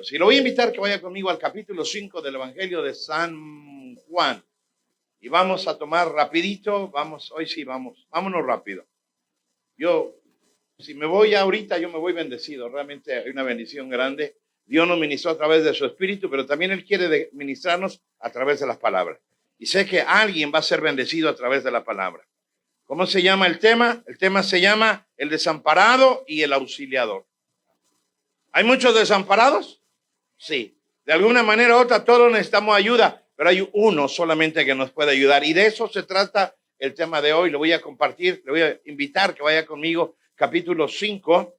Dios. Y lo voy a invitar que vaya conmigo al capítulo 5 del Evangelio de San Juan. Y vamos a tomar rapidito, hoy sí, vámonos rápido. Si me voy ahorita, yo me voy bendecido. Realmente hay una bendición grande. Dios nos ministró a través de su Espíritu, pero también Él quiere ministrarnos a través de las palabras. Y sé que alguien va a ser bendecido a través de la palabra. ¿Cómo se llama el tema? El tema se llama el desamparado y el auxiliador. ¿Hay muchos desamparados? Sí. De alguna manera u otra todos necesitamos ayuda, pero hay uno solamente que nos puede ayudar. Y de eso se trata el tema de hoy. Lo voy a compartir, le voy a invitar que vaya conmigo. Capítulo 5,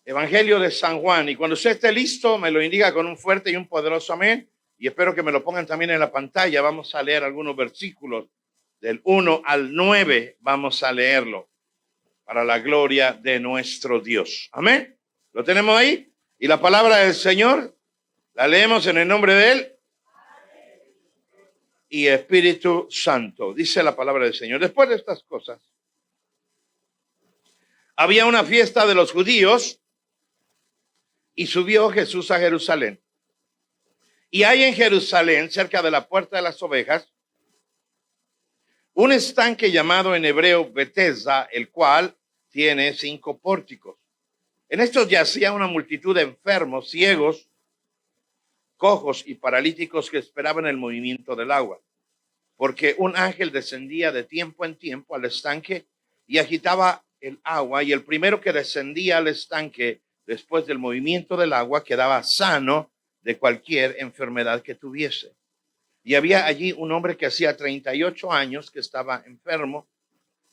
Evangelio de San Juan. Y cuando usted esté listo, me lo indica con un fuerte y un poderoso amén. Y espero que me lo pongan también en la pantalla. Vamos a leer algunos versículos del 1 al 9. Vamos a leerlo para la gloria de nuestro Dios. Amén. ¿Lo tenemos ahí? Y la palabra del Señor la leemos en el nombre de Él y Espíritu Santo. Dice la palabra del Señor. Después de estas cosas, había una fiesta de los judíos y subió Jesús a Jerusalén. Y hay en Jerusalén, cerca de la puerta de las ovejas, un estanque llamado en hebreo Betesda, el cual tiene 5 pórticos. En estos yacía una multitud de enfermos, ciegos, cojos y paralíticos que esperaban el movimiento del agua, porque un ángel descendía de tiempo en tiempo al estanque y agitaba el agua, y el primero que descendía al estanque después del movimiento del agua quedaba sano de cualquier enfermedad que tuviese. Y había allí un hombre que hacía 38 años que estaba enfermo.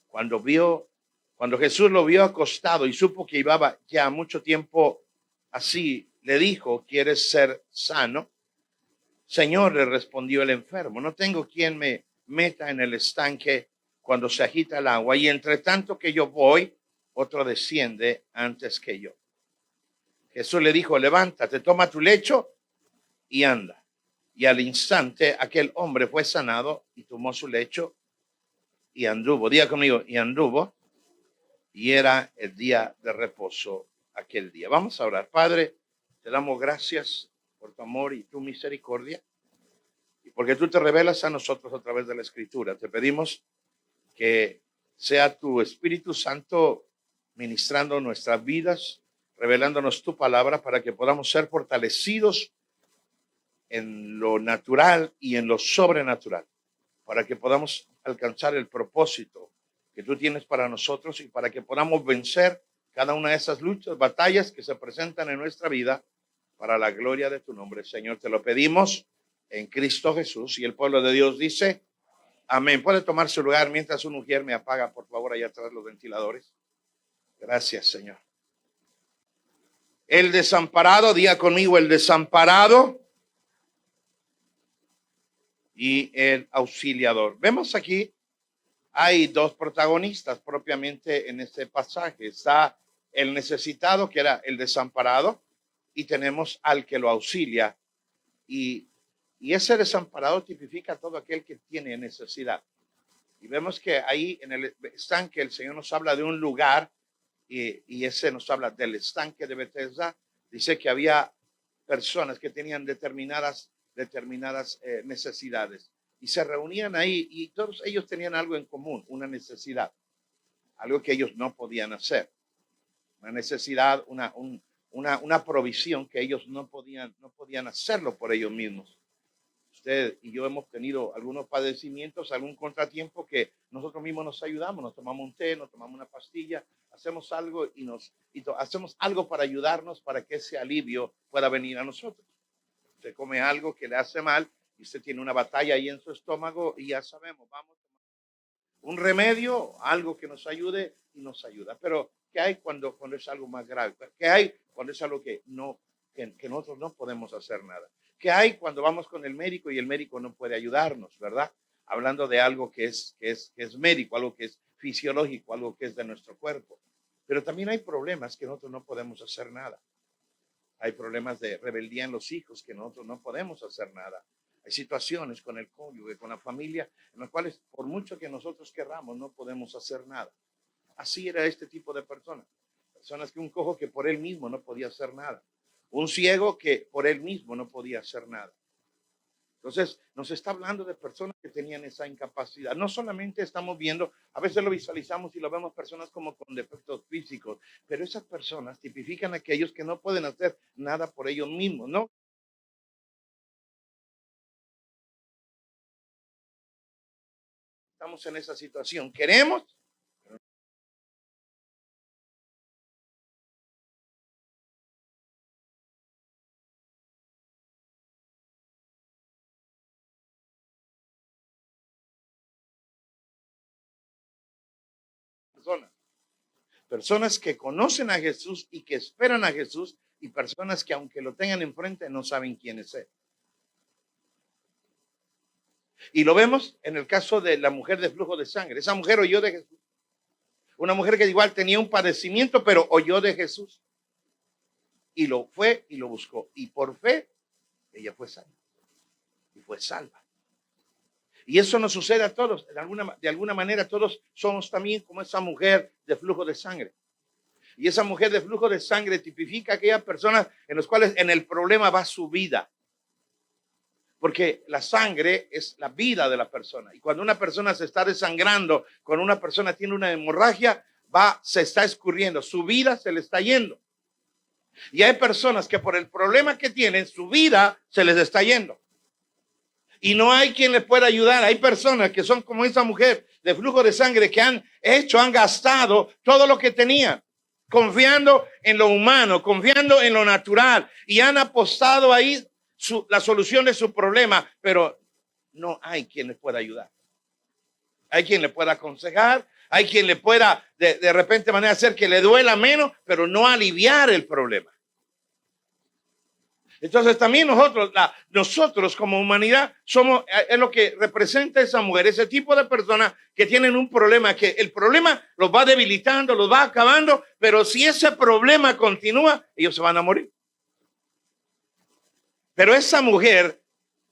Cuando Jesús lo vio acostado y supo que llevaba ya mucho tiempo así, le dijo: ¿quieres ser sano? Señor, le respondió el enfermo, no tengo quien me meta en el estanque cuando se agita el agua, y entre tanto que yo voy, otro desciende antes que yo. Jesús le dijo: levántate, toma tu lecho y anda. Y al instante aquel hombre fue sanado y tomó su lecho y anduvo. Diga conmigo, y anduvo. Y era el día de reposo aquel día. Vamos a orar. Padre, te damos gracias por tu amor y tu misericordia, y porque tú te revelas a nosotros a través de la Escritura. Te pedimos que sea tu Espíritu Santo ministrando nuestras vidas, revelándonos tu palabra, para que podamos ser fortalecidos en lo natural y en lo sobrenatural, para que podamos alcanzar el propósito que tú tienes para nosotros, y para que podamos vencer cada una de esas luchas, batallas que se presentan en nuestra vida, para la gloria de tu nombre. Señor, te lo pedimos en Cristo Jesús. Y el pueblo de Dios dice amén. Puede tomar su lugar mientras una mujer me apaga, por favor, allá atrás los ventiladores. Gracias, Señor. El desamparado, diga conmigo, el desamparado y el auxiliador. Vemos aquí, hay 2 protagonistas propiamente en este pasaje. Está el necesitado, que era el desamparado, y tenemos al que lo auxilia. Y ese desamparado tipifica a todo aquel que tiene necesidad. Y vemos que ahí en el estanque el Señor nos habla de un lugar, y ese nos habla del estanque de Betesda. Dice que había personas que tenían determinadas necesidades, y se reunían ahí, y todos ellos tenían algo en común, una necesidad, algo que ellos no podían hacer, una necesidad, una provisión que ellos no podían hacerlo por ellos mismos. Usted y yo hemos tenido algunos padecimientos, algún contratiempo que nosotros mismos nos ayudamos, nos tomamos un té, nos tomamos una pastilla, hacemos algo y hacemos algo para ayudarnos, para que ese alivio pueda venir a nosotros. Usted come algo que le hace mal y usted tiene una batalla ahí en su estómago, y ya sabemos, vamos a tomar un remedio, algo que nos ayude, y nos ayuda. Pero ¿qué hay cuando es algo más grave? ¿Qué hay cuando es algo que nosotros no podemos hacer nada? ¿Qué hay cuando vamos con el médico y el médico no puede ayudarnos, verdad? Hablando de algo que es médico, algo que es fisiológico, algo que es de nuestro cuerpo. Pero también hay problemas que nosotros no podemos hacer nada. Hay problemas de rebeldía en los hijos que nosotros no podemos hacer nada. Hay situaciones con el cónyuge, con la familia, en las cuales por mucho que nosotros querramos no podemos hacer nada. Así era este tipo de personas. Personas que un cojo que por él mismo no podía hacer nada. Un ciego que por él mismo no podía hacer nada. Entonces, nos está hablando de personas que tenían esa incapacidad. No solamente estamos viendo, a veces lo visualizamos y lo vemos personas como con defectos físicos, pero esas personas tipifican a aquellos que no pueden hacer nada por ellos mismos, ¿no? Estamos en esa situación. Queremos personas. Personas que conocen a Jesús y que esperan a Jesús y personas que aunque lo tengan enfrente no saben quién es Él. Y lo vemos en el caso de la mujer de flujo de sangre. Esa mujer oyó de Jesús. Una mujer que igual tenía un padecimiento, pero oyó de Jesús. Y lo fue y lo buscó. Y por fe, ella fue salva. Y fue salva. Y eso nos sucede a todos. De alguna manera todos somos también como esa mujer de flujo de sangre. Y esa mujer de flujo de sangre tipifica a aquellas personas en las cuales en el problema va su vida. Porque la sangre es la vida de la persona. Y cuando una persona se está desangrando, cuando una persona tiene una hemorragia, se está escurriendo. Su vida se le está yendo. Y hay personas que por el problema que tienen, su vida se les está yendo. Y no hay quien les pueda ayudar. Hay personas que son como esa mujer de flujo de sangre que han gastado todo lo que tenían, confiando en lo humano, confiando en lo natural, y han apostado ahí la solución de su problema, pero no hay quien les pueda ayudar. Hay quien le pueda aconsejar, hay quien le pueda de repente manera hacer que le duela menos, pero no aliviar el problema. Entonces también nosotros como humanidad es lo que representa esa mujer, ese tipo de personas que tienen un problema, que el problema los va debilitando, los va acabando, pero si ese problema continúa, ellos se van a morir. Pero esa mujer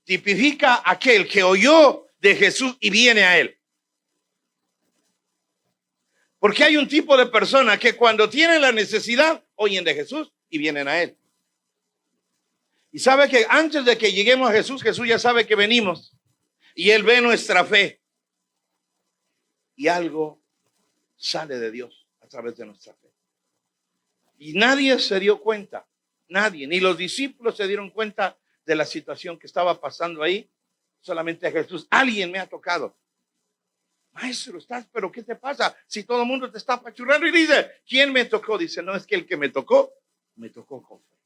tipifica a aquel que oyó de Jesús y viene a él. Porque hay un tipo de persona que cuando tienen la necesidad, oyen de Jesús y vienen a él. Y sabe que antes de que lleguemos a Jesús, Jesús ya sabe que venimos. Y Él ve nuestra fe. Y algo sale de Dios a través de nuestra fe. Y nadie se dio cuenta. Nadie, ni los discípulos se dieron cuenta de la situación que estaba pasando ahí. Solamente a Jesús. Alguien me ha tocado. Maestro, pero ¿qué te pasa? Si todo el mundo te está apachurrando y dice, ¿quién me tocó? Dice, no, es que el que me tocó con fe.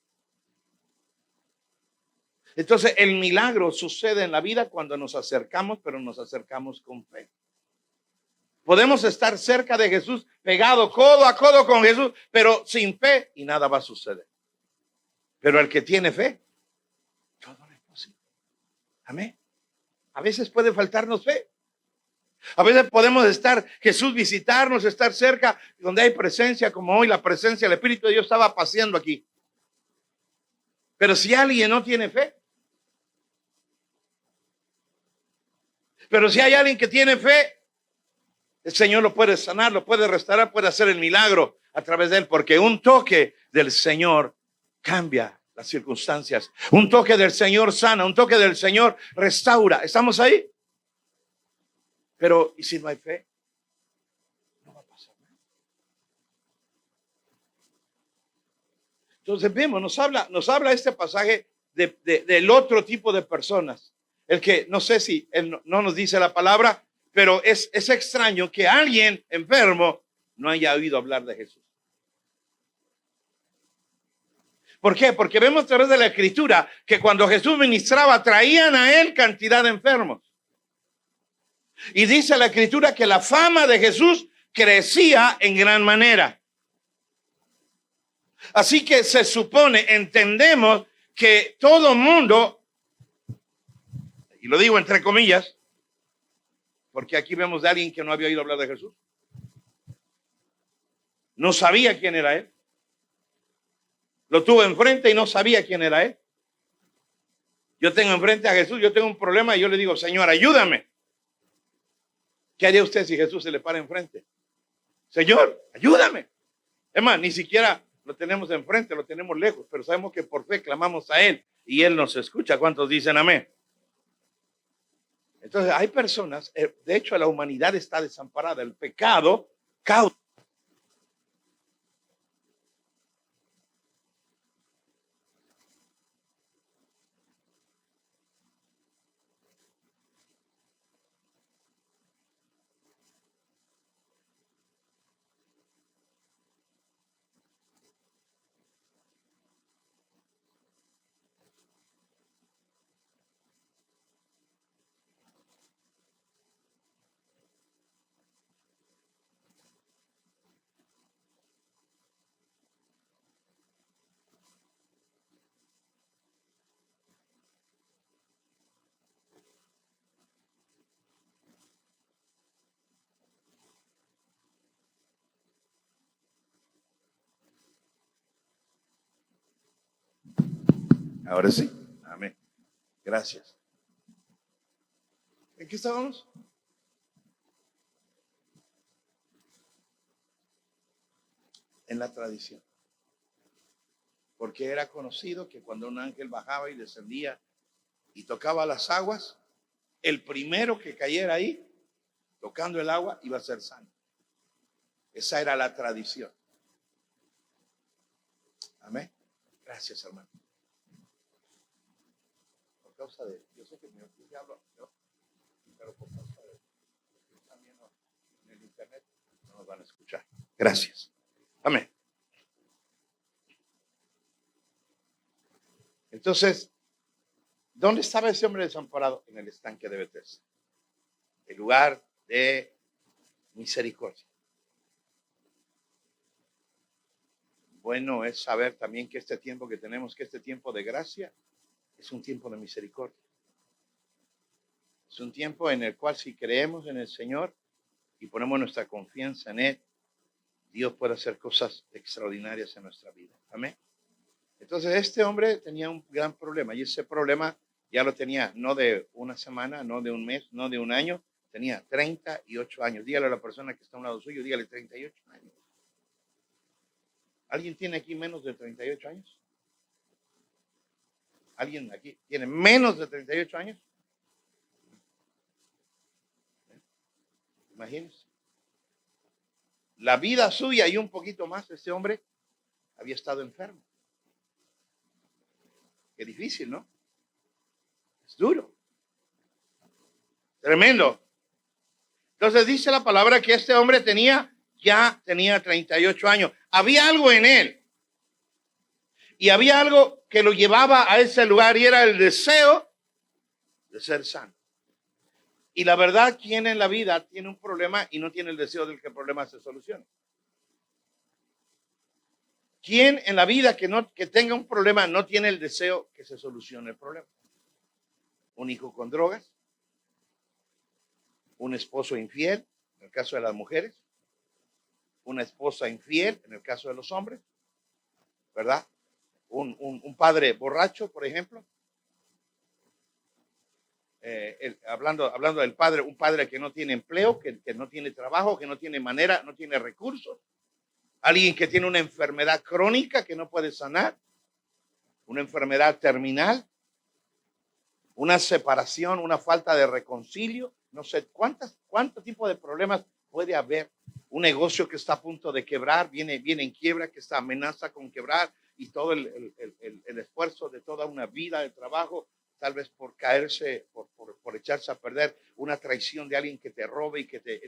Entonces el milagro sucede en la vida cuando nos acercamos, pero nos acercamos con fe. Podemos estar cerca de Jesús, pegado codo a codo con Jesús, pero sin fe y nada va a suceder. Pero el que tiene fe, todo es posible. Amén. A veces puede faltarnos fe. A veces podemos Jesús visitarnos, estar cerca, donde hay presencia, como hoy la presencia del Espíritu de Dios estaba paseando aquí. Pero si alguien no tiene fe, pero si hay alguien que tiene fe, el Señor lo puede sanar, lo puede restaurar, puede hacer el milagro a través de él, porque un toque del Señor cambia las circunstancias. Un toque del Señor sana, un toque del Señor restaura. ¿Estamos ahí? Pero, ¿y si no hay fe? No va a pasar nada. Entonces vemos, nos habla este pasaje del otro tipo de personas. El que, no sé si él no nos dice la palabra, pero es extraño que alguien enfermo no haya oído hablar de Jesús. ¿Por qué? Porque vemos a través de la Escritura que cuando Jesús ministraba, traían a él cantidad de enfermos. Y dice la Escritura que la fama de Jesús crecía en gran manera. Así que se supone, entendemos que todo mundo, y lo digo entre comillas, porque aquí vemos de alguien que no había oído hablar de Jesús. No sabía quién era él. Lo tuvo enfrente y no sabía quién era él. Yo tengo enfrente a Jesús, yo tengo un problema y yo le digo, Señor, ayúdame. ¿Qué haría usted si Jesús se le para enfrente? Señor, ayúdame. Es más, ni siquiera lo tenemos enfrente, lo tenemos lejos, pero sabemos que por fe clamamos a Él y Él nos escucha. ¿Cuántos dicen amén? Entonces hay personas, de hecho la humanidad está desamparada, el pecado causa. Ahora sí, amén. Gracias. ¿En qué estábamos? En la tradición. Porque era conocido que cuando un ángel bajaba y descendía y tocaba las aguas, el primero que cayera ahí, tocando el agua, iba a ser sano. Esa era la tradición. Amén. Gracias, hermano. Por causa de, yo sé que me hablo, pero por causa de que están viendo en el internet, no nos van a escuchar. Gracias. Amén. Entonces, ¿dónde estaba ese hombre desamparado? En el estanque de Betesda, el lugar de misericordia. Bueno es saber también que este tiempo que tenemos, que este tiempo de gracia, es un tiempo de misericordia. Es un tiempo en el cual si creemos en el Señor y ponemos nuestra confianza en Él, Dios puede hacer cosas extraordinarias en nuestra vida. Amén. Entonces este hombre tenía un gran problema y ese problema ya lo tenía no de una semana, no de un mes, no de un año, tenía 38 años. Dígale a la persona que está a un lado suyo, dígale 38 años. ¿Alguien tiene aquí menos de 38 años? ¿Alguien aquí tiene menos de 38 años? Imagínense. La vida suya y un poquito más, este hombre había estado enfermo. Qué difícil, ¿no? Es duro. Tremendo. Entonces dice la palabra que este hombre ya tenía 38 años. Había algo en él. Y había algo que lo llevaba a ese lugar y era el deseo de ser sano. Y la verdad, ¿quién en la vida tiene un problema y no tiene el deseo de que el problema se solucione? ¿Quién en la vida que tenga un problema no tiene el deseo que se solucione el problema? ¿Un hijo con drogas? ¿Un esposo infiel, en el caso de las mujeres? ¿Una esposa infiel, en el caso de los hombres? ¿Verdad? ¿Un padre borracho, por ejemplo? Hablando del padre, un padre que no tiene empleo, que no tiene trabajo, que no tiene manera, no tiene recursos. Alguien que tiene una enfermedad crónica que no puede sanar, una enfermedad terminal, una separación, una falta de reconcilio, no sé cuántos tipos de problemas puede haber. Un negocio que está a punto de quebrar, viene en quiebra, que está amenaza con quebrar y todo el esfuerzo de toda una vida de trabajo, tal vez por caerse, por echarse a perder, una traición de alguien que te robe y que te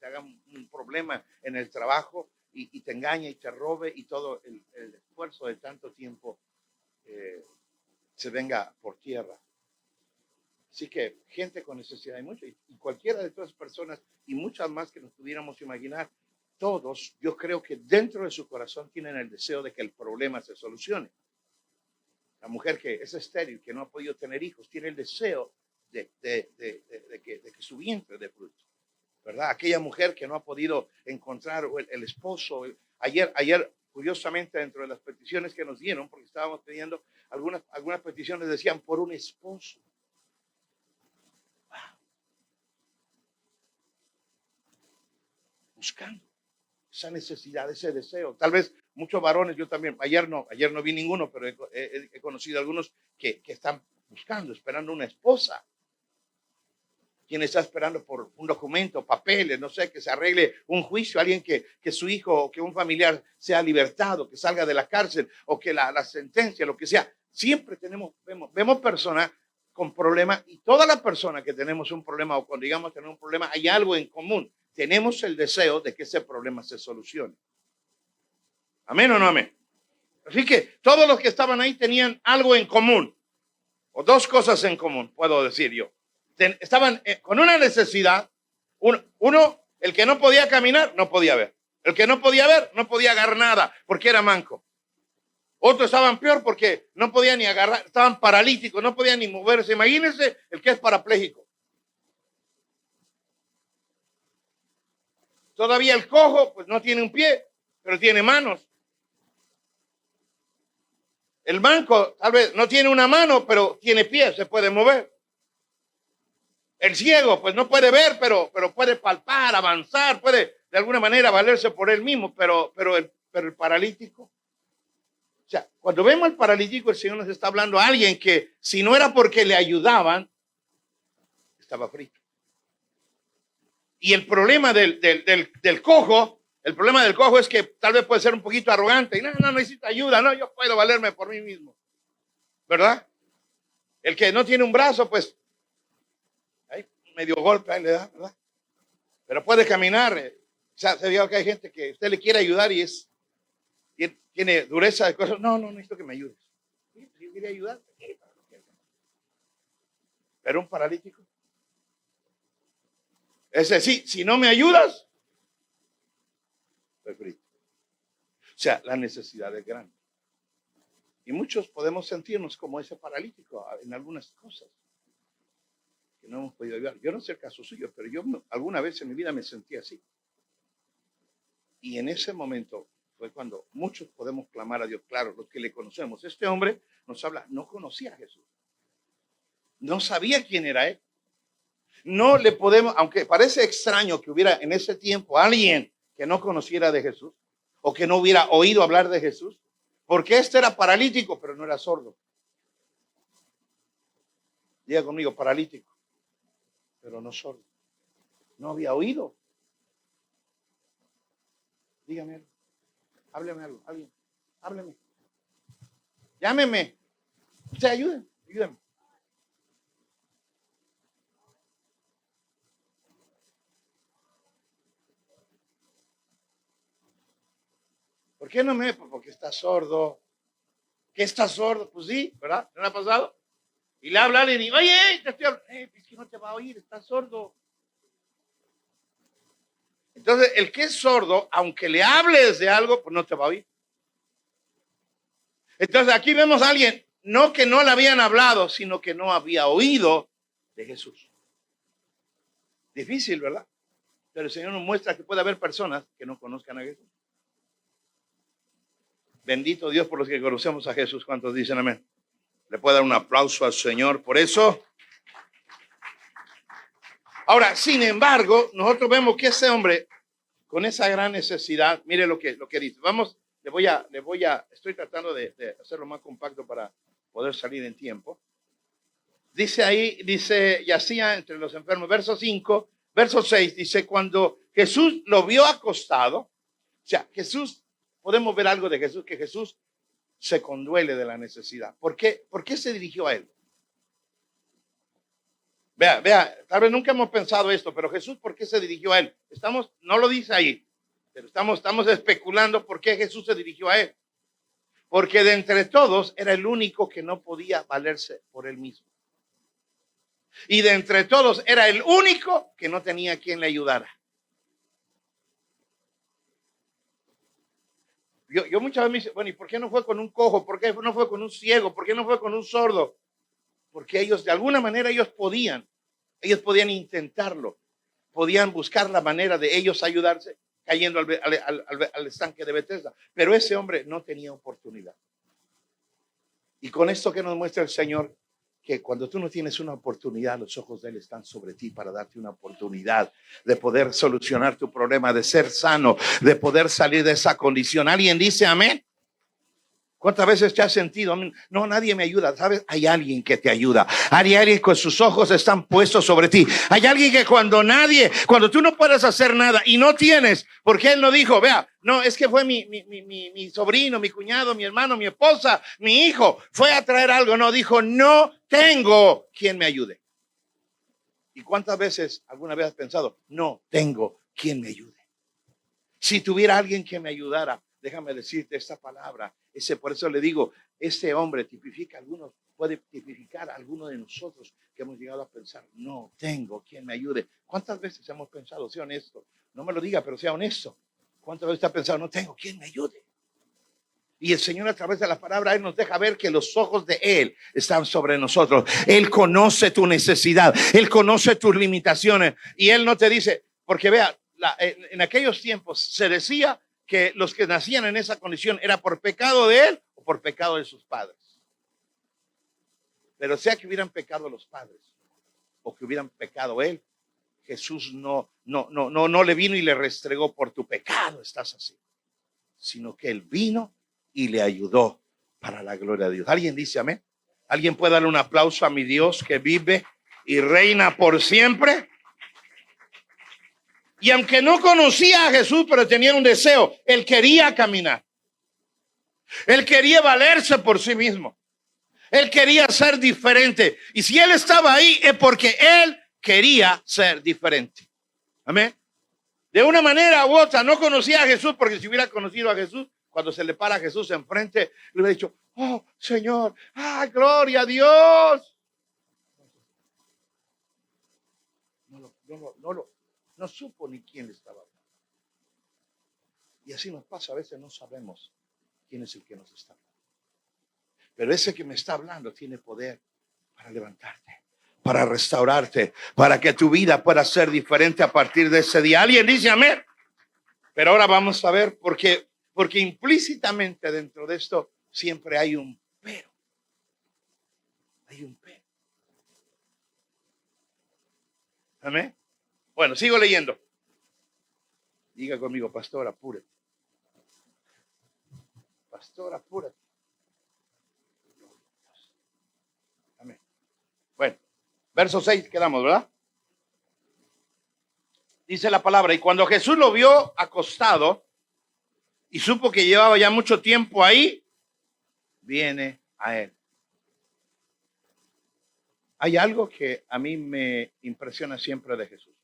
haga un problema en el trabajo y te engañe y te robe y todo el esfuerzo de tanto tiempo se venga por tierra. Así que gente con necesidad hay mucho y cualquiera de todas las personas y muchas más que nos pudiéramos imaginar, todos yo creo que dentro de su corazón tienen el deseo de que el problema se solucione. La mujer que es estéril, que no ha podido tener hijos, tiene el deseo de que su vientre dé fruto, ¿verdad? Aquella mujer que no ha podido encontrar el esposo. Ayer, curiosamente, dentro de las peticiones que nos dieron, porque estábamos pidiendo, algunas peticiones decían por un esposo. Buscando esa necesidad, ese deseo. Tal vez muchos varones, yo también, ayer no vi ninguno, pero he conocido algunos que están buscando, esperando una esposa. Quien está esperando por un documento, papeles, no sé, que se arregle un juicio, alguien que su hijo o que un familiar sea libertado, que salga de la cárcel o que la sentencia, lo que sea. Siempre vemos personas con problemas, y todas las personas que tenemos un problema, o cuando digamos tener un problema, hay algo en común. Tenemos el deseo de que ese problema se solucione. ¿Amén o no amén? Así que todos los que estaban ahí tenían algo en común, o dos cosas en común, puedo decir yo. Estaban con una necesidad. Uno, el que no podía caminar, no podía ver. El que no podía ver, no podía agarrar nada, porque era manco. Otros estaban peor porque no podían ni agarrar, estaban paralíticos, no podían ni moverse. Imagínense el que es parapléjico. Todavía el cojo, pues no tiene un pie, pero tiene manos. El manco tal vez no tiene una mano, pero tiene pie, se puede mover. El ciego, pues no puede ver, pero puede palpar, avanzar, puede de alguna manera valerse por él mismo, pero el paralítico. O sea, cuando vemos al paralítico, el Señor nos está hablando a alguien que, si no era porque le ayudaban, estaba frito. Y el problema del cojo, es que tal vez puede ser un poquito arrogante y no necesita ayuda, no, yo puedo valerme por mí mismo, ¿verdad? El que no tiene un brazo, pues ahí medio golpe ahí le da, ¿verdad? Pero puede caminar. O sea, se diga que hay gente que usted le quiere ayudar y tiene dureza de cosas. No, necesito que me ayudes. Sí, yo quería ayudar. Pero un paralítico. Ese sí, si no me ayudas, estoy frito. O sea, la necesidad es grande. Y muchos podemos sentirnos como ese paralítico en algunas cosas que no hemos podido ayudar. Yo no sé el caso suyo, pero yo alguna vez en mi vida me sentí así. Y en ese momento fue cuando muchos podemos clamar a Dios. Claro, los que le conocemos. Este hombre nos habla, no conocía a Jesús. No sabía quién era él. No le podemos, aunque parece extraño que hubiera en ese tiempo alguien que no conociera de Jesús o que no hubiera oído hablar de Jesús, porque este era paralítico, pero no era sordo. Diga conmigo, paralítico, pero no sordo. No había oído. Dígame algo. Hábleme algo. Alguien. Hábleme. Llámeme. Usted ayúdeme. ¿Por qué no me? Porque está sordo. ¿Qué está sordo? Pues sí, ¿verdad? ¿No le ha pasado? Y le habla a alguien y, oye, te estoy hablando. Es que no te va a oír, está sordo. Entonces, el que es sordo, aunque le hables de algo, pues no te va a oír. Entonces, aquí vemos a alguien, no que no le habían hablado, sino que no había oído de Jesús. Difícil, ¿verdad? Pero el Señor nos muestra que puede haber personas que no conozcan a Jesús. Bendito Dios por los que conocemos a Jesús. ¿Cuántos dicen amén? Le puedo dar un aplauso al Señor por eso. Ahora, sin embargo, nosotros vemos que ese hombre, con esa gran necesidad, mire lo que dice. Vamos, estoy tratando de hacerlo más compacto para poder salir en tiempo. Dice ahí, yacía entre los enfermos. Verso 5, verso 6, dice, cuando Jesús lo vio acostado, o sea, podemos ver algo de Jesús, que Jesús se conduele de la necesidad. ¿Por qué se dirigió a él? Vea, tal vez nunca hemos pensado esto, pero Jesús, ¿por qué se dirigió a él? No lo dice ahí, pero estamos especulando por qué Jesús se dirigió a él. Porque de entre todos era el único que no podía valerse por él mismo. Y de entre todos era el único que no tenía quien le ayudara. Yo muchas veces me dice, bueno, ¿y por qué no fue con un cojo? ¿Por qué no fue con un ciego? ¿Por qué no fue con un sordo? Porque ellos, de alguna manera, ellos podían intentarlo, podían buscar la manera de ellos ayudarse cayendo al estanque de Bethesda. Pero ese hombre no tenía oportunidad. Y con esto que nos muestra el Señor, que cuando tú no tienes una oportunidad, los ojos de Él están sobre ti para darte una oportunidad de poder solucionar tu problema, de ser sano, de poder salir de esa condición. ¿Alguien dice amén? ¿Cuántas veces te has sentido? No, nadie me ayuda. ¿Sabes? Hay alguien que te ayuda. Hay alguien que sus ojos están puestos sobre ti. Hay alguien que cuando tú no puedes hacer nada y no tienes, porque Él no dijo, vea, no, es que fue mi sobrino, mi cuñado, mi hermano, mi esposa, mi hijo, fue a traer algo. No, dijo, no tengo quien me ayude. ¿Y cuántas veces alguna vez has pensado, no tengo quien me ayude? Si tuviera alguien que me ayudara, déjame decirte esta palabra. Por eso le digo, este hombre tipifica a algunos, puede tipificar a algunos de nosotros que hemos llegado a pensar, no tengo quien me ayude. ¿Cuántas veces hemos pensado, sea honesto? No me lo diga, pero sea honesto. ¿Cuántas veces has pensado, no tengo quien me ayude? Y el Señor a través de la palabra, Él nos deja ver que los ojos de Él están sobre nosotros. Él conoce tu necesidad, Él conoce tus limitaciones y Él no te dice, porque vea, en aquellos tiempos se decía que los que nacían en esa condición era por pecado de Él o por pecado de sus padres. Pero sea que hubieran pecado los padres o que hubieran pecado Él, Jesús no le vino y le restregó por tu pecado, estás así, sino que Él vino y le ayudó para la gloria de Dios. ¿Alguien dice amén? ¿Alguien puede darle un aplauso a mi Dios que vive y reina por siempre? Y aunque no conocía a Jesús, pero tenía un deseo, Él quería caminar. Él quería valerse por sí mismo. Él quería ser diferente. Y si Él estaba ahí es porque Él quería ser diferente. Amén. De una manera u otra, no conocía a Jesús, porque si hubiera conocido a Jesús, cuando se le para a Jesús enfrente, le hubiera dicho, oh Señor, gloria a Dios. No supo ni quién le estaba hablando. Y así nos pasa, a veces no sabemos quién es el que nos está hablando. Pero ese que me está hablando tiene poder para levantarte, para restaurarte, para que tu vida pueda ser diferente a partir de ese día. ¿Alguien dice amén? Pero ahora vamos a ver porque implícitamente dentro de esto siempre hay un pero. Hay un pero. Amén. Bueno, sigo leyendo. Diga conmigo, pastor, apúrate. Pastor, apúrate. Amén. Bueno, verso 6 quedamos, ¿verdad? Dice la palabra, y cuando Jesús lo vio acostado y supo que llevaba ya mucho tiempo ahí, viene a Él. Hay algo que a mí me impresiona siempre de Jesús.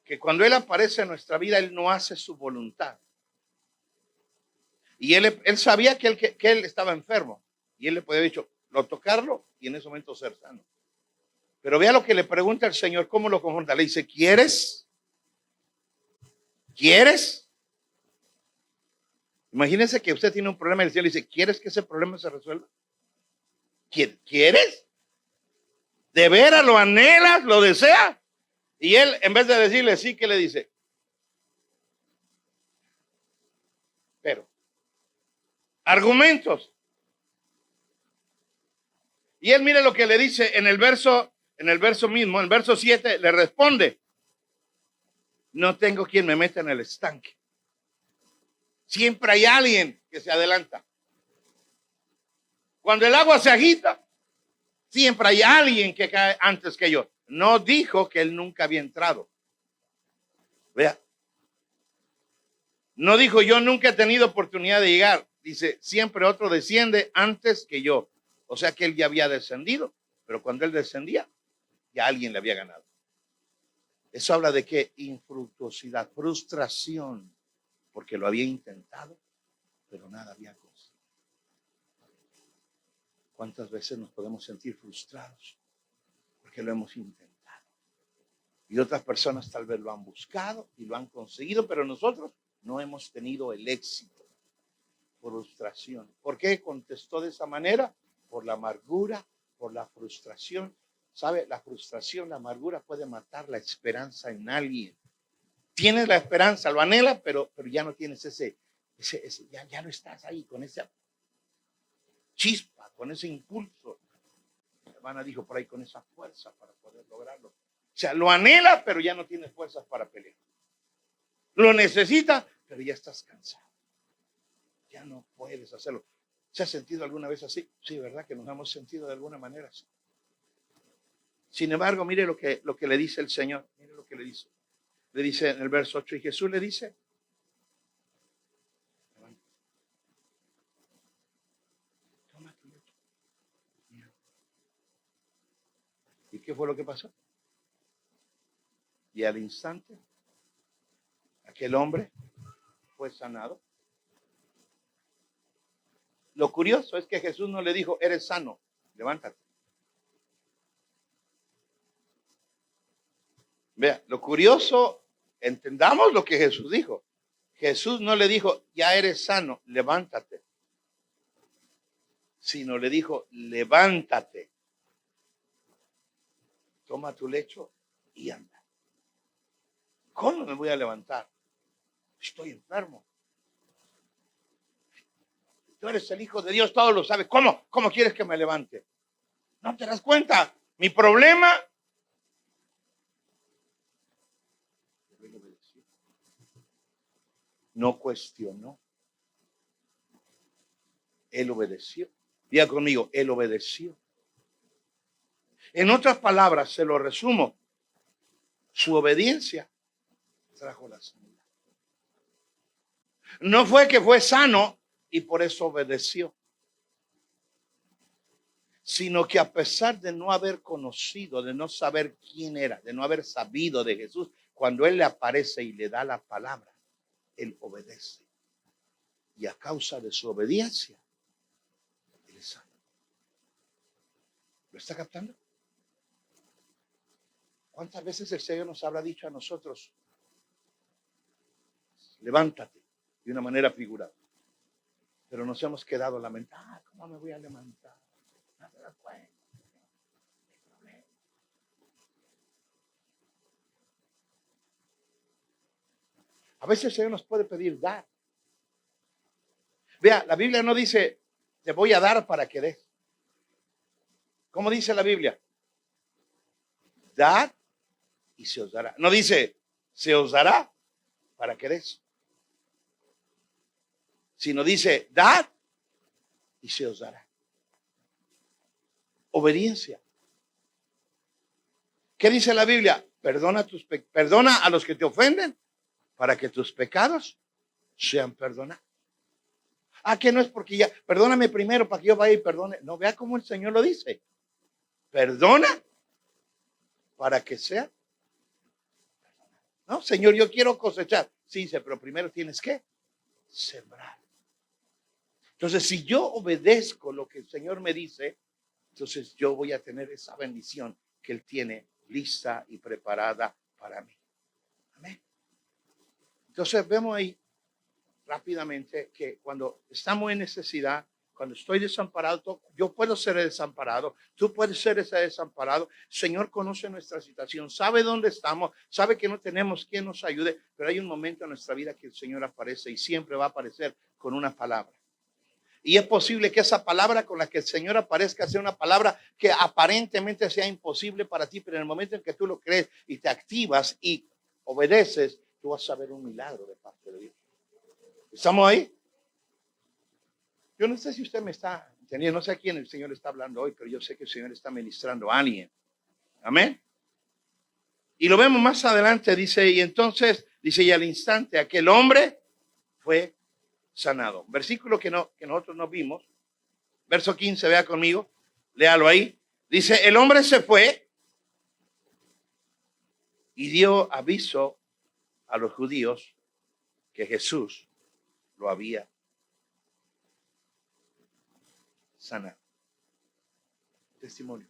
Que cuando Él aparece en nuestra vida, Él no hace su voluntad. Y Él sabía que él estaba enfermo. Y Él le podía haber dicho, tocarlo y en ese momento ser sano. Pero vea lo que le pregunta el Señor, cómo lo confronta. Le dice, ¿quieres? ¿Quieres? Imagínense que usted tiene un problema y el Señor le dice, ¿quieres que ese problema se resuelva? ¿Quieres? ¿De veras lo anhelas? ¿Lo deseas? Y Él, en vez de decirle sí, ¿qué le dice? Pero, argumentos. Y Él mire lo que le dice en el verso mismo, en el verso 7, le responde, no tengo quien me meta en el estanque. Siempre hay alguien que se adelanta. Cuando el agua se agita, siempre hay alguien que cae antes que yo. No dijo que él nunca había entrado. Vea. No dijo yo nunca he tenido oportunidad de llegar. Dice, siempre otro desciende antes que yo. O sea que él ya había descendido, pero cuando él descendía, ya alguien le había ganado. Eso habla de qué? Infructuosidad, frustración, porque lo había intentado, pero nada había conseguido. ¿Cuántas veces nos podemos sentir frustrados? Porque lo hemos intentado. Y otras personas tal vez lo han buscado y lo han conseguido, pero nosotros no hemos tenido el éxito. Frustración. ¿Por qué contestó de esa manera? Por la amargura, por la frustración. ¿Sabe? La frustración, la amargura puede matar la esperanza en alguien. Tienes la esperanza, lo anhelas, pero ya no tienes ya no estás ahí con ese. chispa, con ese impulso. Mi hermana dijo por ahí, con esa fuerza para poder lograrlo. O sea, lo anhela, pero ya no tiene fuerzas para pelear. Lo necesita, pero ya estás cansado. Ya no puedes hacerlo. ¿Se ha sentido alguna vez así? Sí, ¿verdad? Que nos hemos sentido de alguna manera así. Sin embargo, mire lo que le dice el Señor. Mire lo que le dice. Le dice en el verso 8, y Jesús le dice, toma tu lecho. ¿Y qué fue lo que pasó? Y al instante, aquel hombre fue sanado. Lo curioso es que Jesús no le dijo, eres sano, levántate. Vea, lo curioso, entendamos lo que Jesús dijo. Jesús no le dijo, ya eres sano, levántate. Sino le dijo, levántate. Toma tu lecho y anda. ¿Cómo me voy a levantar? Estoy enfermo. Tú eres el Hijo de Dios, todo lo sabes. ¿Cómo quieres que me levante? ¿No te das cuenta? Mi problema. No cuestionó. Él obedeció. Diga conmigo, él obedeció. En otras palabras, se lo resumo. Su obediencia trajo la sanidad. No fue que fue sano y por eso obedeció, sino que a pesar de no haber conocido, de no saber quién era, de no haber sabido de Jesús, cuando Él le aparece y le da la palabra, Él obedece. Y a causa de su obediencia, Él es sano. ¿Lo está captando? ¿Cuántas veces el Señor nos habrá dicho a nosotros, levántate, de una manera figurada? Pero nos hemos quedado lamentando, ¿cómo me voy a levantar? No te das cuenta. A veces el Señor nos puede pedir dar. Vea, la Biblia no dice, te voy a dar para que des. ¿Cómo dice la Biblia? Dad y se os dará. No dice, se os dará para que des. Sino dice, dad y se os dará. Obediencia. ¿Qué dice la Biblia? Perdona a los que te ofenden para que tus pecados sean perdonados. Ah, que no es porque ya, perdóname primero para que yo vaya y perdone. No, vea cómo el Señor lo dice. Perdona para que sea. No, Señor, yo quiero cosechar. Sí, dice, pero primero tienes que sembrar. Entonces, si yo obedezco lo que el Señor me dice, entonces yo voy a tener esa bendición que Él tiene lista y preparada para mí. Amén. Entonces vemos ahí rápidamente que cuando estamos en necesidad, cuando estoy desamparado, yo puedo ser desamparado, tú puedes ser ese desamparado. El Señor conoce nuestra situación, sabe dónde estamos, sabe que no tenemos quien nos ayude, pero hay un momento en nuestra vida que el Señor aparece y siempre va a aparecer con una palabra. Y es posible que esa palabra con la que el Señor aparezca sea una palabra que aparentemente sea imposible para ti, pero en el momento en que tú lo crees y te activas y obedeces, tú vas a ver un milagro de parte de Dios. ¿Estamos ahí? Yo no sé si usted me está entendiendo, no sé a quién el Señor está hablando hoy, pero yo sé que el Señor está ministrando a alguien. Amén. Y lo vemos más adelante, dice, y entonces, dice, y al instante aquel hombre fue sanado. Versículo que nosotros no vimos. Verso 15, vea conmigo, léalo ahí. Dice, el hombre se fue y dio aviso a los judíos que Jesús lo había sanado. Testimonio,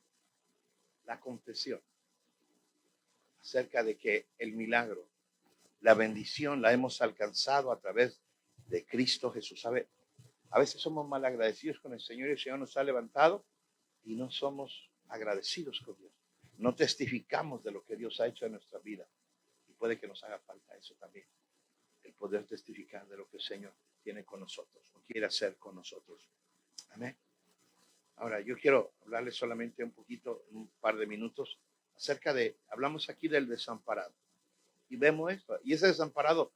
la confesión acerca de que el milagro, la bendición la hemos alcanzado a través de Cristo Jesús. ¿Sabe? A veces somos mal agradecidos con el Señor y el Señor nos ha levantado y no somos agradecidos con Dios. No testificamos de lo que Dios ha hecho en nuestra vida. Y puede que nos haga falta eso también. El poder testificar de lo que el Señor tiene con nosotros o quiere hacer con nosotros. Amén. Ahora, yo quiero hablarles solamente un poquito, un par de minutos, hablamos aquí del desamparado. Y vemos esto. Y ese desamparado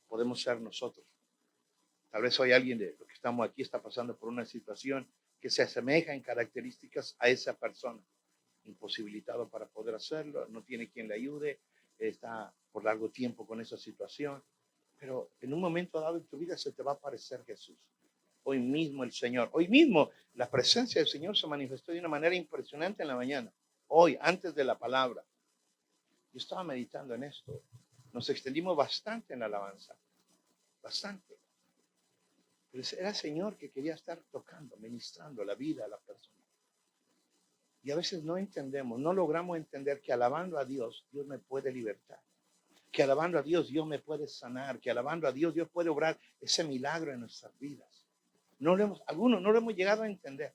podemos ser nosotros. Tal vez hoy alguien de los que estamos aquí está pasando por una situación que se asemeja en características a esa persona. Imposibilitado para poder hacerlo, no tiene quien le ayude, está por largo tiempo con esa situación. Pero en un momento dado en tu vida se te va a aparecer Jesús. Hoy mismo el Señor, hoy mismo la presencia del Señor se manifestó de una manera impresionante en la mañana. Hoy, antes de la palabra. Yo estaba meditando en esto. Nos extendimos bastante en la alabanza. Bastante. Pero era el Señor que quería estar tocando, ministrando la vida a la persona. Y a veces no entendemos, no logramos entender que alabando a Dios, Dios me puede libertar. Que alabando a Dios, Dios me puede sanar. Que alabando a Dios, Dios puede obrar ese milagro en nuestras vidas. Algunos no lo hemos llegado a entender.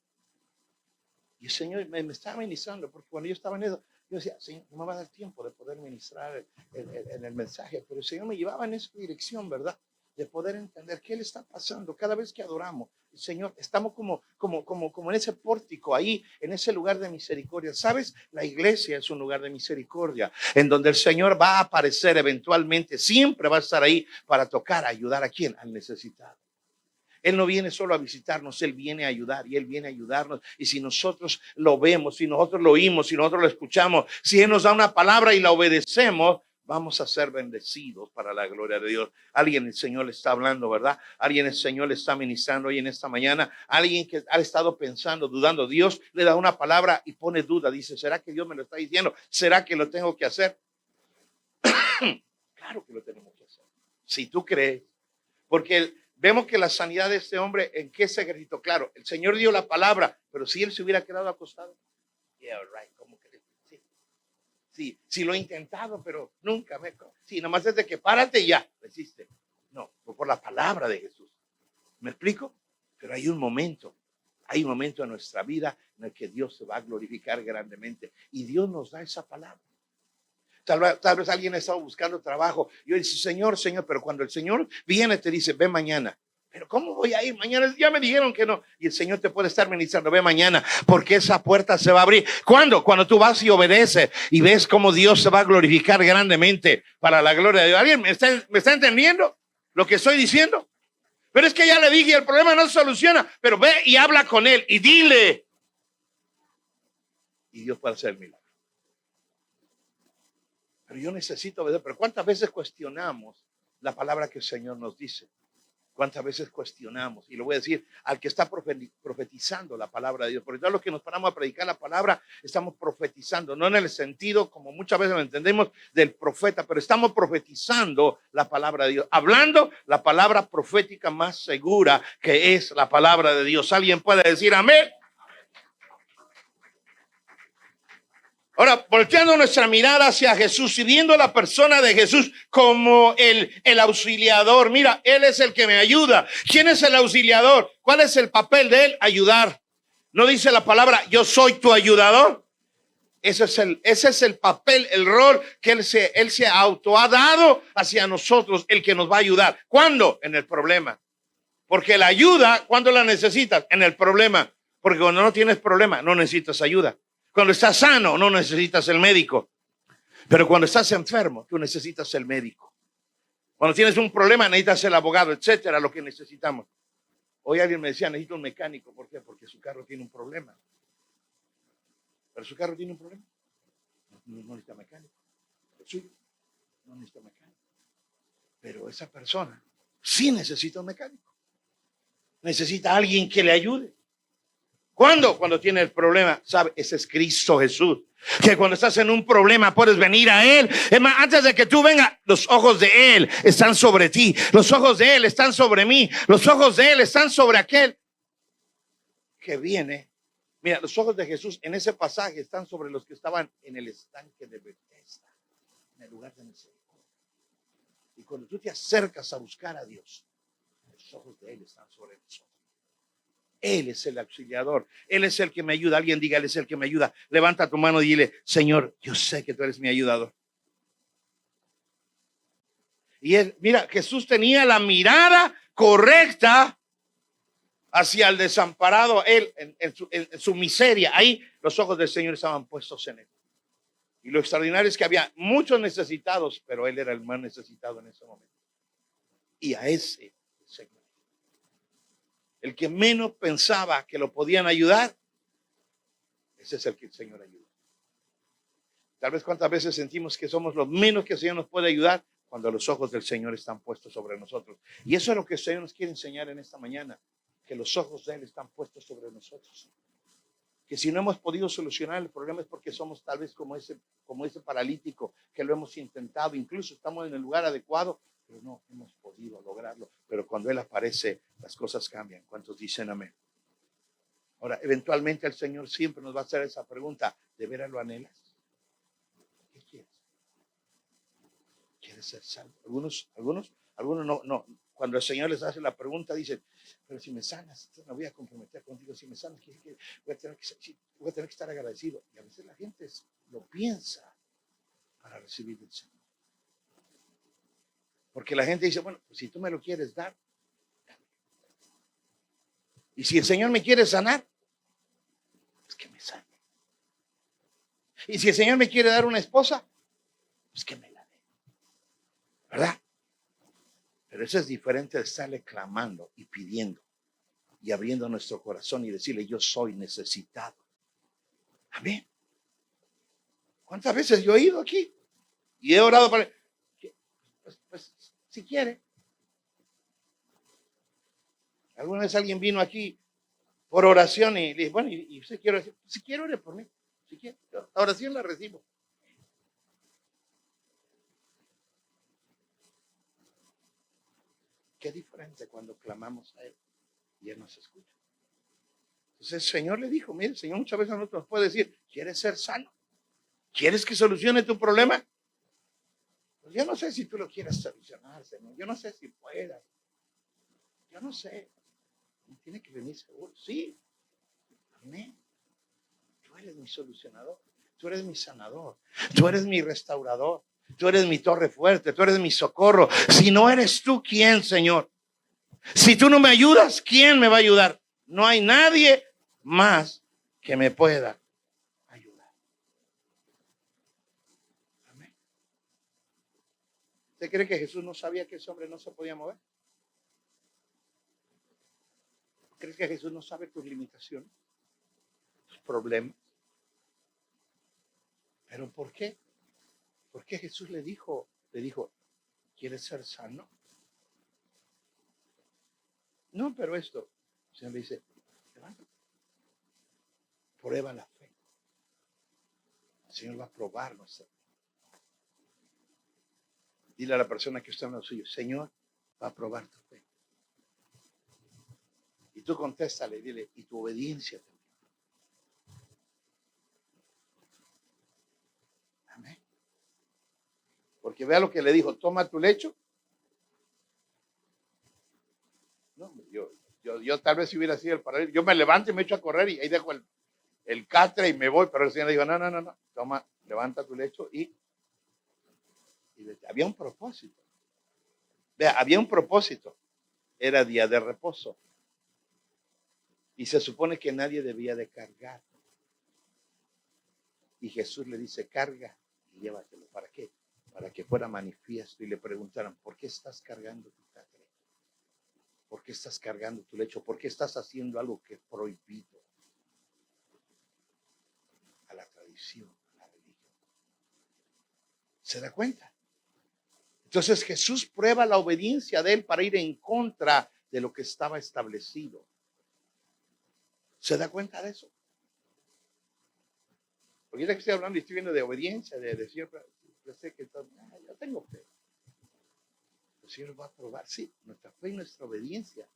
Y el Señor me estaba ministrando, porque cuando yo estaba en eso, yo decía, Señor, no me va a dar tiempo de poder ministrar en el mensaje, pero el Señor me llevaba en esa dirección, ¿verdad? De poder entender qué le está pasando cada vez que adoramos. El Señor, estamos como en ese pórtico, ahí, en ese lugar de misericordia. ¿Sabes? La iglesia es un lugar de misericordia, en donde el Señor va a aparecer eventualmente, siempre va a estar ahí para tocar, ayudar a quién, al necesitado. Él no viene solo a visitarnos, Él viene a ayudar y Él viene a ayudarnos. Y si nosotros lo vemos, si nosotros lo oímos, si nosotros lo escuchamos, si Él nos da una palabra y la obedecemos, vamos a ser bendecidos para la gloria de Dios. Alguien el Señor le está hablando, ¿verdad? Alguien el Señor le está ministrando hoy en esta mañana. Alguien que ha estado pensando, dudando. Dios le da una palabra y pone duda. Dice, ¿será que Dios me lo está diciendo? ¿Será que lo tengo que hacer? Claro que lo tenemos que hacer. Si tú crees. Porque vemos que la sanidad de este hombre, ¿en qué se ejercitó? Claro, el Señor dio la palabra, pero si él se hubiera quedado acostado. Yeah, right. ¿Cómo crees? Sí, lo he intentado, pero nunca me... Sí, nomás desde que párate y ya, lo hiciste. No, fue por la palabra de Jesús. ¿Me explico? Pero hay un momento en nuestra vida en el que Dios se va a glorificar grandemente. Y Dios nos da esa palabra. Tal vez alguien ha estado buscando trabajo. Yo dice, Señor, pero cuando el Señor viene, te dice, ve mañana. Pero ¿cómo voy a ir mañana? Ya me dijeron que no. Y el Señor te puede estar ministrando, ve mañana, porque esa puerta se va a abrir. ¿Cuándo? Cuando tú vas y obedeces y ves cómo Dios se va a glorificar grandemente para la gloria de Dios. ¿Alguien me está entendiendo lo que estoy diciendo? Pero es que ya le dije, el problema no se soluciona. Pero ve y habla con Él y dile. Y Dios puede hacer el milagro. Pero yo necesito obedecer. Pero ¿cuántas veces cuestionamos la palabra que el Señor nos dice? ¿Cuántas veces cuestionamos? Y lo voy a decir al que está profetizando la palabra de Dios. Porque todos los que nos paramos a predicar la palabra, estamos profetizando. No en el sentido, como muchas veces lo entendemos, del profeta, pero estamos profetizando la palabra de Dios. Hablando la palabra profética más segura, que es la palabra de Dios. ¿Alguien puede decir amén? Ahora, volteando nuestra mirada hacia Jesús y viendo a la persona de Jesús como el auxiliador. Mira, Él es el que me ayuda. ¿Quién es el auxiliador? ¿Cuál es el papel de Él? Ayudar. ¿No dice la palabra, yo soy tu ayudador? Ese es el papel, el rol que Él se auto ha dado hacia nosotros, el que nos va a ayudar. ¿Cuándo? En el problema. Porque la ayuda, ¿cuándo la necesitas? En el problema. Porque cuando no tienes problema, no necesitas ayuda. Cuando estás sano, no necesitas el médico. Pero cuando estás enfermo, tú necesitas el médico. Cuando tienes un problema, necesitas el abogado, etcétera, lo que necesitamos. Hoy alguien me decía, necesito un mecánico. ¿Por qué? Porque su carro tiene un problema. ¿Pero su carro tiene un problema? No necesita mecánico. El suyo no necesita mecánico. Pero esa persona sí necesita un mecánico. Necesita a alguien que le ayude. ¿Cuándo? Cuando tiene el problema, ¿sabe? Ese es Cristo Jesús. Que cuando estás en un problema puedes venir a Él. Es más, antes de que tú vengas, los ojos de Él están sobre ti. Los ojos de Él están sobre mí. Los ojos de Él están sobre aquel que viene. Mira, los ojos de Jesús en ese pasaje están sobre los que estaban en el estanque de Bethesda, en el lugar de misericordia. Y cuando tú te acercas a buscar a Dios, los ojos de Él están sobre nosotros. Él es el auxiliador. Él es el que me ayuda. Alguien diga, Él es el que me ayuda. Levanta tu mano y dile, Señor, yo sé que tú eres mi ayudador. Y él, mira, Jesús tenía la mirada correcta hacia el desamparado, él en su miseria. Ahí los ojos del Señor estaban puestos en él. Y lo extraordinario es que había muchos necesitados, pero él era el más necesitado en ese momento. Y a ese Señor, el que menos pensaba que lo podían ayudar, ese es el que el Señor ayuda. Tal vez cuántas veces sentimos que somos los menos que el Señor nos puede ayudar, cuando los ojos del Señor están puestos sobre nosotros. Y eso es lo que el Señor nos quiere enseñar en esta mañana, que los ojos de Él están puestos sobre nosotros. Que si no hemos podido solucionar el problema es porque somos tal vez como ese paralítico, que lo hemos intentado, incluso estamos en el lugar adecuado, pero no hemos podido lograrlo. Pero cuando Él aparece, las cosas cambian. ¿Cuántos dicen amén? Ahora, eventualmente el Señor siempre nos va a hacer esa pregunta: ¿de veras lo anhelas? ¿Qué quieres? ¿Quieres ser salvo? Algunos no. Cuando el Señor les hace la pregunta, dicen: pero si me sanas, me voy a comprometer contigo. Si me sanas, voy a tener que estar agradecido. Y a veces la gente lo piensa para recibir del Señor. Porque la gente dice: bueno, pues si tú me lo quieres dar. Y si el Señor me quiere sanar, pues que me sane. Y si el Señor me quiere dar una esposa, pues que me la dé. ¿Verdad? Pero eso es diferente de estarle clamando y pidiendo y abriendo nuestro corazón y decirle: yo soy necesitado. Amén. ¿Cuántas veces yo he ido aquí y he orado para pues si quiere? Alguna vez alguien vino aquí por oración y le dije: bueno, y usted quiere decir, si quiere, ore por mí. Si quiere, la oración la recibo. Qué diferente cuando clamamos a Él y Él nos escucha. Entonces el Señor le dijo: mire, el Señor muchas veces a nosotros nos puede decir: ¿quieres ser sano? ¿Quieres que solucione tu problema? Pues yo no sé si tú lo quieres solucionar, Señor. Yo no sé si puedas. Yo no sé. Tiene que venir seguro. Sí. Amén. Tú eres mi solucionador. Tú eres mi sanador. Tú eres mi restaurador. Tú eres mi torre fuerte. Tú eres mi socorro. Si no eres tú, ¿quién, Señor? Si tú no me ayudas, ¿quién me va a ayudar? No hay nadie más que me pueda ayudar. Amén. ¿Usted cree que Jesús no sabía que ese hombre no se podía mover? ¿Crees que Jesús no sabe tus limitaciones, tus problemas? ¿Pero por qué? ¿Por qué Jesús le dijo, ¿quieres ser sano? No, pero esto, el Señor le dice: levántate, prueba la fe. El Señor va a probar nuestra fe. Dile a la persona que está en lo suyo: Señor va a probar tu fe. Y tú contéstale, dile: y tu obediencia también. Amén. Porque vea lo que le dijo: toma tu lecho. No, yo tal vez si hubiera sido el paralítico, yo me levanto y me echo a correr y ahí dejo el catre y me voy. Pero el Señor le dijo: no, toma, levanta tu lecho y había un propósito. Vea, había un propósito. Era día de reposo. Y se supone que nadie debía de cargar. Y Jesús le dice: carga y llévatelo. ¿Para qué? Para que fuera manifiesto y le preguntaran: ¿por qué estás cargando tu catre? ¿Por qué estás cargando tu lecho? ¿Por qué estás haciendo algo que es prohibido a la tradición, a la religión? ¿Se da cuenta? Entonces Jesús prueba la obediencia de él para ir en contra de lo que estaba establecido. ¿Se da cuenta de eso? Porque ya que estoy hablando y estoy viendo de obediencia, de decir, yo sé que yo tengo fe. El Señor va a probar, sí, nuestra fe y nuestra obediencia,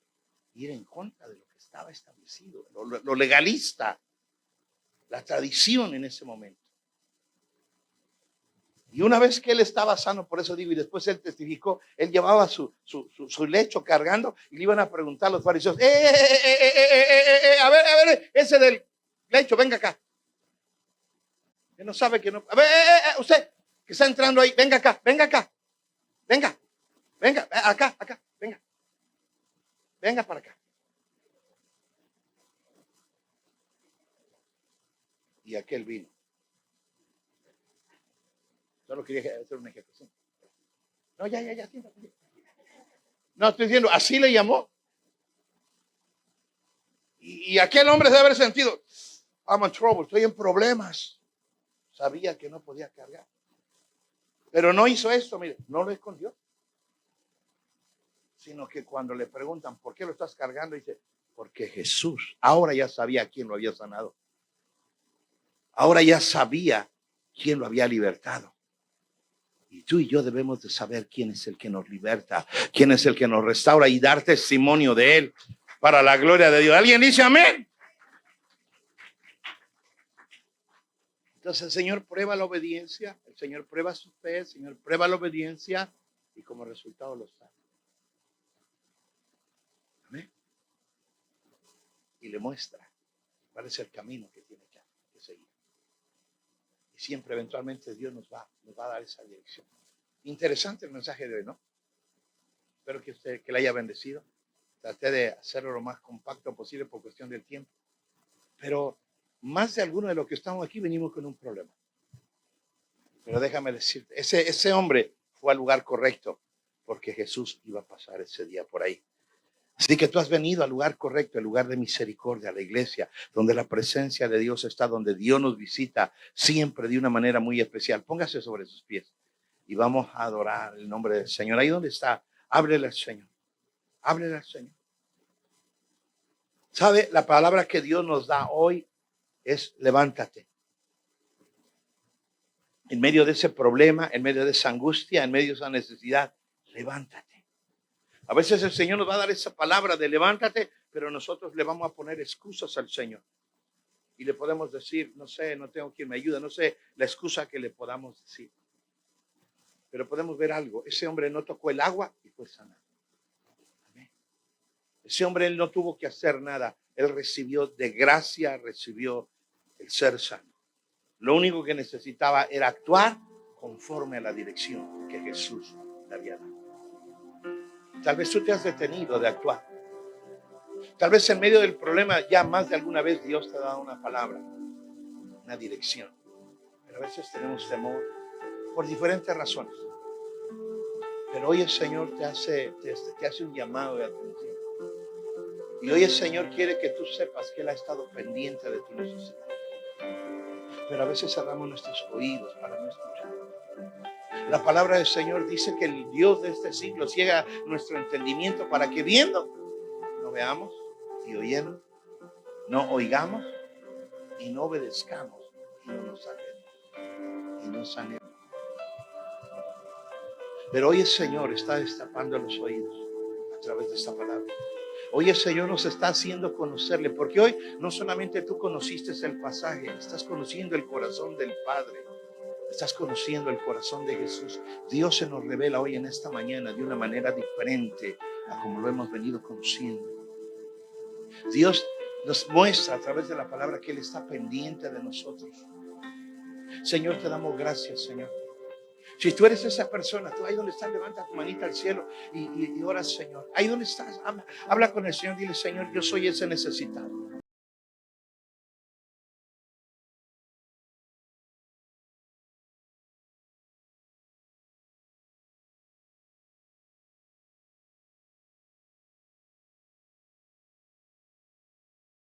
ir en contra de lo que estaba establecido, lo legalista, la tradición en ese momento. Y una vez que él estaba sano, por eso digo, y después él testificó, él llevaba su lecho cargando y le iban a preguntar a los fariseos: a ver, ese del lecho, venga acá. Él no sabe que no. A ver, usted que está entrando ahí, venga acá, venga, acá, venga para acá. Y aquel vino. Solo quería hacer un ejemplo. ¿Sí? No, ya. Siéntate. No, estoy diciendo, así le llamó. Y aquel hombre debe haber sentido, I'm in trouble, estoy en problemas. Sabía que no podía cargar. Pero no hizo esto, mire, no lo escondió. Sino que cuando le preguntan, ¿por qué lo estás cargando? Dice, porque Jesús ahora ya sabía quién lo había sanado. Ahora ya sabía quién lo había libertado. Y tú y yo debemos de saber quién es el que nos liberta, quién es el que nos restaura y dar testimonio de él para la gloria de Dios. ¿Alguien dice amén? Entonces el Señor prueba la obediencia, el Señor prueba su fe, el Señor prueba la obediencia y como resultado lo sana. Amén. Y le muestra cuál es el camino que tiene que seguir. Y siempre eventualmente Dios nos va a dar esa dirección. Interesante el mensaje de hoy, ¿no? Espero que le haya bendecido. Traté de hacerlo lo más compacto posible por cuestión del tiempo. Pero más de alguno de los que estamos aquí venimos con un problema. Pero déjame decirte, ese hombre fue al lugar correcto porque Jesús iba a pasar ese día por ahí. Así que tú has venido al lugar correcto, al lugar de misericordia, a la iglesia, donde la presencia de Dios está, donde Dios nos visita siempre de una manera muy especial. Póngase sobre sus pies y vamos a adorar el nombre del Señor. Ahí donde está, ábrele al Señor. Ábrele al Señor. ¿Sabe? La palabra que Dios nos da hoy es levántate. En medio de ese problema, en medio de esa angustia, en medio de esa necesidad, levántate. A veces el Señor nos va a dar esa palabra de levántate, pero nosotros le vamos a poner excusas al Señor. Y le podemos decir, no sé, no tengo quien me ayude, no sé la excusa que le podamos decir. Pero podemos ver algo. Ese hombre no tocó el agua y fue sanado. Amén. Ese hombre, él no tuvo que hacer nada. Él recibió de gracia, recibió el ser sano. Lo único que necesitaba era actuar conforme a la dirección que Jesús le había dado. Tal vez tú te has detenido de actuar. Tal vez en medio del problema ya más de alguna vez Dios te ha dado una palabra, una dirección. Pero a veces tenemos temor por diferentes razones. Pero hoy el Señor te hace un llamado de atención. Y hoy el Señor quiere que tú sepas que Él ha estado pendiente de tu necesidad. Pero a veces cerramos nuestros oídos para no escuchar. La palabra del Señor dice que el Dios de este siglo ciega nuestro entendimiento para que viendo no veamos y oyendo no oigamos y no obedezcamos y no nos sanemos. Y no sanemos. Pero hoy el Señor está destapando los oídos a través de esta palabra. Hoy el Señor nos está haciendo conocerle, porque hoy no solamente tú conociste el pasaje, estás conociendo el corazón del Padre, estás conociendo el corazón de Jesús. Dios se nos revela hoy en esta mañana de una manera diferente a como lo hemos venido conociendo. Dios nos muestra a través de la palabra que Él está pendiente de nosotros. Señor, te damos gracias, Señor. Si tú eres esa persona, tú ahí donde estás, levanta tu manita al cielo y ora, Señor. Ahí donde estás, habla con el Señor, dile, Señor, yo soy ese necesitado.